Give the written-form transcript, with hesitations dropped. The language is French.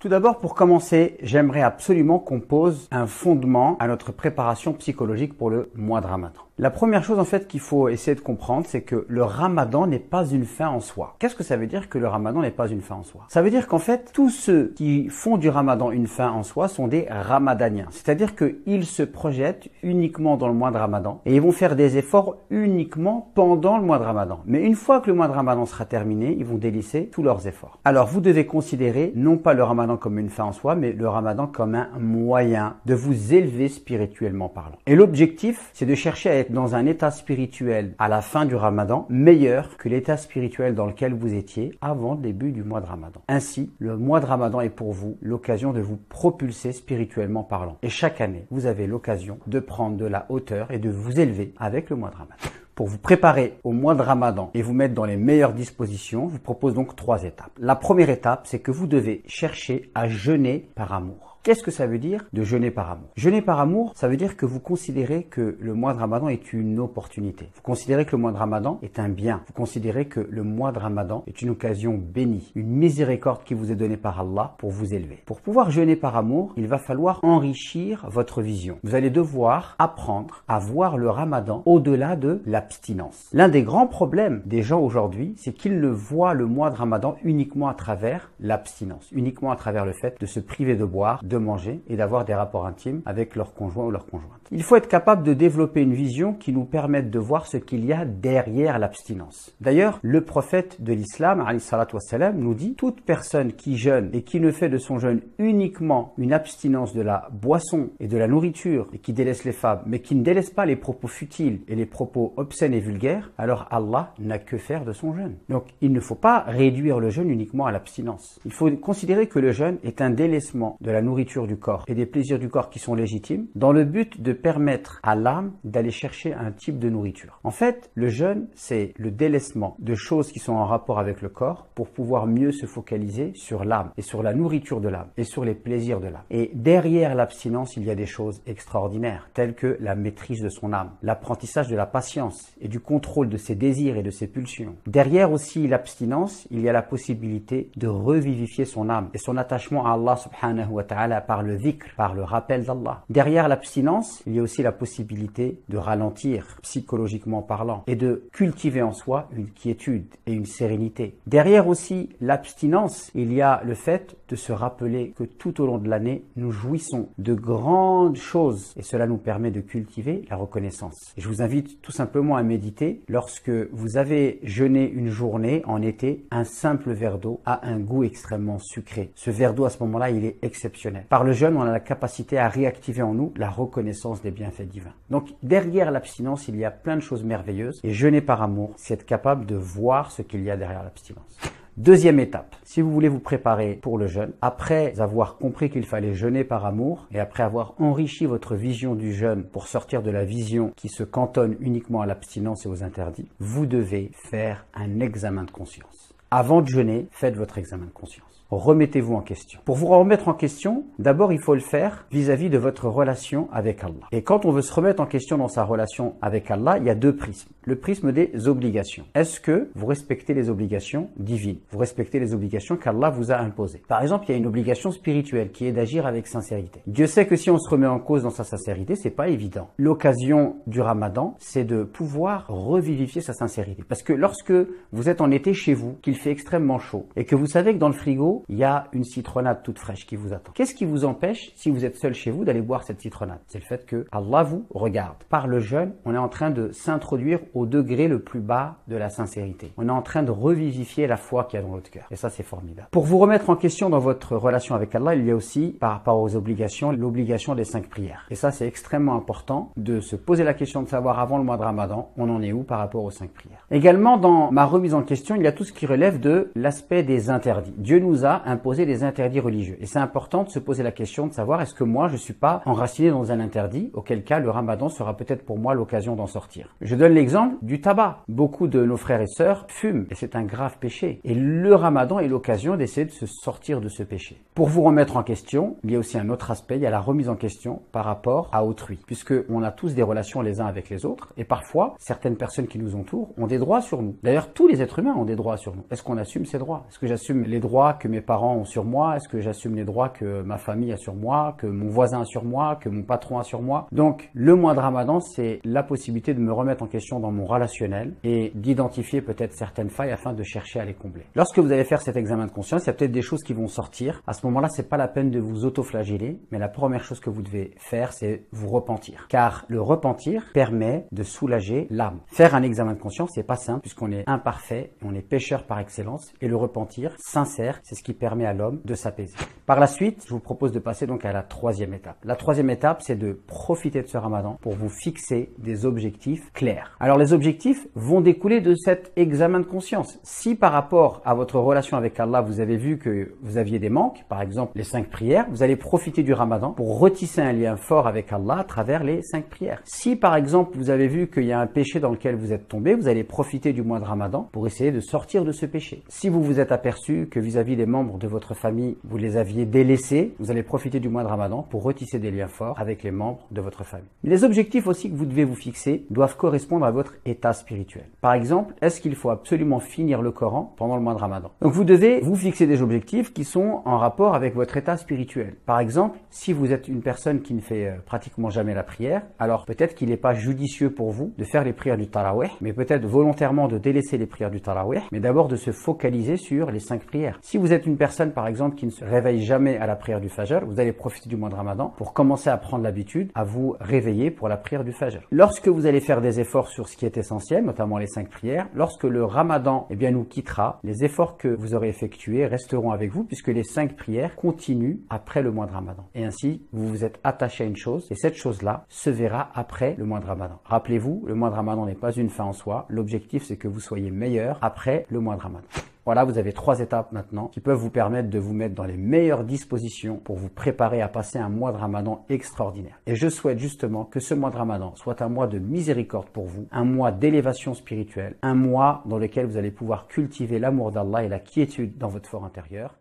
Tout d'abord, pour commencer, j'aimerais absolument qu'on pose un fondement à notre préparation psychologique pour le mois de Ramadan. La première chose en fait qu'il faut essayer de comprendre, c'est que le Ramadan n'est pas une fin en soi. Qu'est-ce que ça veut dire que le Ramadan n'est pas une fin en soi? Ça veut dire qu'en fait, tous ceux qui font du Ramadan une fin en soi sont des Ramadaniens. C'est-à-dire qu'ils se projettent uniquement dans le mois de Ramadan et ils vont faire des efforts uniquement pendant le mois de Ramadan. Mais une fois que le mois de Ramadan sera terminé, ils vont délaisser tous leurs efforts. Alors vous devez considérer non pas le Ramadan comme une fin en soi, mais le Ramadan comme un moyen de vous élever spirituellement parlant. Et l'objectif, c'est de chercher à être dans un état spirituel à la fin du Ramadan meilleur que l'état spirituel dans lequel vous étiez avant le début du mois de Ramadan. Ainsi, le mois de Ramadan est pour vous l'occasion de vous propulser spirituellement parlant. Et chaque année, vous avez l'occasion de prendre de la hauteur et de vous élever avec le mois de Ramadan. Pour vous préparer au mois de Ramadan et vous mettre dans les meilleures dispositions, je vous propose donc 3 étapes. La première étape, c'est que vous devez chercher à jeûner par amour. Qu'est-ce que ça veut dire de jeûner par amour? Jeûner par amour, ça veut dire que vous considérez que le mois de Ramadan est une opportunité. Vous considérez que le mois de Ramadan est un bien. Vous considérez que le mois de Ramadan est une occasion bénie, une miséricorde qui vous est donnée par Allah pour vous élever. Pour pouvoir jeûner par amour, il va falloir enrichir votre vision. Vous allez devoir apprendre à voir le Ramadan au-delà de l'abstinence. L'un des grands problèmes des gens aujourd'hui, c'est qu'ils ne voient le mois de Ramadan uniquement à travers l'abstinence, uniquement à travers le fait de se priver de boire, de manger et d'avoir des rapports intimes avec leur conjoint ou leur conjointe. Il faut être capable de développer une vision qui nous permette de voir ce qu'il y a derrière l'abstinence. D'ailleurs, le prophète de l'islam, alayhi salatu wassalam, nous dit: toute personne qui jeûne et qui ne fait de son jeûne uniquement une abstinence de la boisson et de la nourriture et qui délaisse les femmes, mais qui ne délaisse pas les propos futiles et les propos obscènes et vulgaires, alors Allah n'a que faire de son jeûne. Donc, il ne faut pas réduire le jeûne uniquement à l'abstinence. Il faut considérer que le jeûne est un délaissement de la nourriture du corps et des plaisirs du corps qui sont légitimes dans le but de permettre à l'âme d'aller chercher un type de nourriture. En fait, le jeûne, c'est le délaissement de choses qui sont en rapport avec le corps pour pouvoir mieux se focaliser sur l'âme et sur la nourriture de l'âme et sur les plaisirs de l'âme. Et derrière l'abstinence, il y a des choses extraordinaires telles que la maîtrise de son âme, l'apprentissage de la patience et du contrôle de ses désirs et de ses pulsions. Derrière aussi l'abstinence, il y a la possibilité de revivifier son âme et son attachement à Allah subhanahu wa ta'ala par le dhikr, par le rappel d'Allah. Derrière l'abstinence, il y a aussi la possibilité de ralentir, psychologiquement parlant, et de cultiver en soi une quiétude et une sérénité. Derrière aussi l'abstinence, il y a le fait de se rappeler que tout au long de l'année, nous jouissons de grandes choses et cela nous permet de cultiver la reconnaissance. Et je vous invite tout simplement à méditer lorsque vous avez jeûné une journée en été, un simple verre d'eau a un goût extrêmement sucré. Ce verre d'eau à ce moment-là, il est exceptionnel. Par le jeûne, on a la capacité à réactiver en nous la reconnaissance des bienfaits divins. Donc derrière l'abstinence, il y a plein de choses merveilleuses et jeûner par amour, c'est être capable de voir ce qu'il y a derrière l'abstinence. Deuxième étape, si vous voulez vous préparer pour le jeûne, après avoir compris qu'il fallait jeûner par amour et après avoir enrichi votre vision du jeûne pour sortir de la vision qui se cantonne uniquement à l'abstinence et aux interdits, vous devez faire un examen de conscience. Avant de jeûner, faites votre examen de conscience. Remettez-vous en question. Pour vous remettre en question, d'abord il faut le faire vis-à-vis de votre relation avec Allah. Et quand on veut se remettre en question dans sa relation avec Allah, il y a 2 prismes. Le prisme des obligations. Est-ce que vous respectez les obligations divines? Vous respectez les obligations qu'Allah vous a imposées? Par exemple, il y a une obligation spirituelle qui est d'agir avec sincérité. Dieu sait que si on se remet en cause dans sa sincérité, c'est pas évident. L'occasion du Ramadan, c'est de pouvoir revivifier sa sincérité. Parce que lorsque vous êtes en été chez vous, qu'il fait extrêmement chaud et que vous savez que dans le frigo, il y a une citronnade toute fraîche qui vous attend. Qu'est-ce qui vous empêche, si vous êtes seul chez vous, d'aller boire cette citronnade? C'est le fait que Allah vous regarde. Par le jeûne, on est en train de s'introduire au degré le plus bas de la sincérité. On est en train de revivifier la foi qu'il y a dans votre cœur. Et ça, c'est formidable. Pour vous remettre en question dans votre relation avec Allah, il y a aussi, par rapport aux obligations, l'obligation des 5 prières. Et ça, c'est extrêmement important de se poser la question de savoir avant le mois de Ramadan, on en est où par rapport aux 5 prières. Également, dans ma remise en question, il y a tout ce qui relève de l'aspect des interdits. Dieu nous a imposer des interdits religieux. Et c'est important de se poser la question de savoir est-ce que moi je suis pas enraciné dans un interdit, auquel cas le Ramadan sera peut-être pour moi l'occasion d'en sortir. Je donne l'exemple du tabac. Beaucoup de nos frères et sœurs fument et c'est un grave péché. Et le Ramadan est l'occasion d'essayer de se sortir de ce péché. Pour vous remettre en question, il y a aussi un autre aspect, il y a la remise en question par rapport à autrui. Puisque on a tous des relations les uns avec les autres et parfois certaines personnes qui nous entourent ont des droits sur nous. D'ailleurs, tous les êtres humains ont des droits sur nous. Est-ce qu'on assume ces droits? Est-ce que j'assume les droits que mes parents ont sur moi? Est-ce que j'assume les droits que ma famille a sur moi, que mon voisin a sur moi, que mon patron a sur moi? Donc, le mois de Ramadan, c'est la possibilité de me remettre en question dans mon relationnel et d'identifier peut-être certaines failles afin de chercher à les combler. Lorsque vous allez faire cet examen de conscience, il y a peut-être des choses qui vont sortir. À ce moment-là, c'est pas la peine de vous auto-flageller, mais la première chose que vous devez faire, c'est vous repentir. Car le repentir permet de soulager l'âme. Faire un examen de conscience, c'est pas simple puisqu'on est imparfait, on est pécheur par excellence et le repentir sincère, c'est ce qui permet à l'homme de s'apaiser. Par la suite, je vous propose de passer donc à la troisième étape. La troisième étape, c'est de profiter de ce Ramadan pour vous fixer des objectifs clairs. Alors les objectifs vont découler de cet examen de conscience. Si par rapport à votre relation avec Allah, vous avez vu que vous aviez des manques, par exemple les 5 prières, vous allez profiter du Ramadan pour retisser un lien fort avec Allah à travers les 5 prières. Si par exemple vous avez vu qu'il y a un péché dans lequel vous êtes tombé, vous allez profiter du mois de Ramadan pour essayer de sortir de ce péché. Si vous vous êtes aperçu que vis-à-vis des membres de votre famille, vous les aviez délaissés, vous allez profiter du mois de Ramadan pour retisser des liens forts avec les membres de votre famille. Les objectifs aussi que vous devez vous fixer doivent correspondre à votre état spirituel. Par exemple, est-ce qu'il faut absolument finir le Coran pendant le mois de Ramadan? Donc vous devez vous fixer des objectifs qui sont en rapport avec votre état spirituel. Par exemple, si vous êtes une personne qui ne fait pratiquement jamais la prière, alors peut-être qu'il n'est pas judicieux pour vous de faire les prières du Tarawih, mais peut-être volontairement de délaisser les prières du Tarawih, mais d'abord de se focaliser sur les 5 prières. Si vous êtes une personne par exemple qui ne se réveille jamais à la prière du Fajr, vous allez profiter du mois de Ramadan pour commencer à prendre l'habitude à vous réveiller pour la prière du Fajr. Lorsque vous allez faire des efforts sur ce qui est essentiel, notamment les 5 prières, lorsque le Ramadan nous quittera, les efforts que vous aurez effectués resteront avec vous puisque les 5 prières continuent après le mois de Ramadan. Et ainsi, vous vous êtes attaché à une chose et cette chose-là se verra après le mois de Ramadan. Rappelez-vous, le mois de Ramadan n'est pas une fin en soi. L'objectif, c'est que vous soyez meilleur après le mois de Ramadan. Voilà, vous avez 3 étapes maintenant qui peuvent vous permettre de vous mettre dans les meilleures dispositions pour vous préparer à passer un mois de Ramadan extraordinaire. Et je souhaite justement que ce mois de Ramadan soit un mois de miséricorde pour vous, un mois d'élévation spirituelle, un mois dans lequel vous allez pouvoir cultiver l'amour d'Allah et la quiétude dans votre fort intérieur.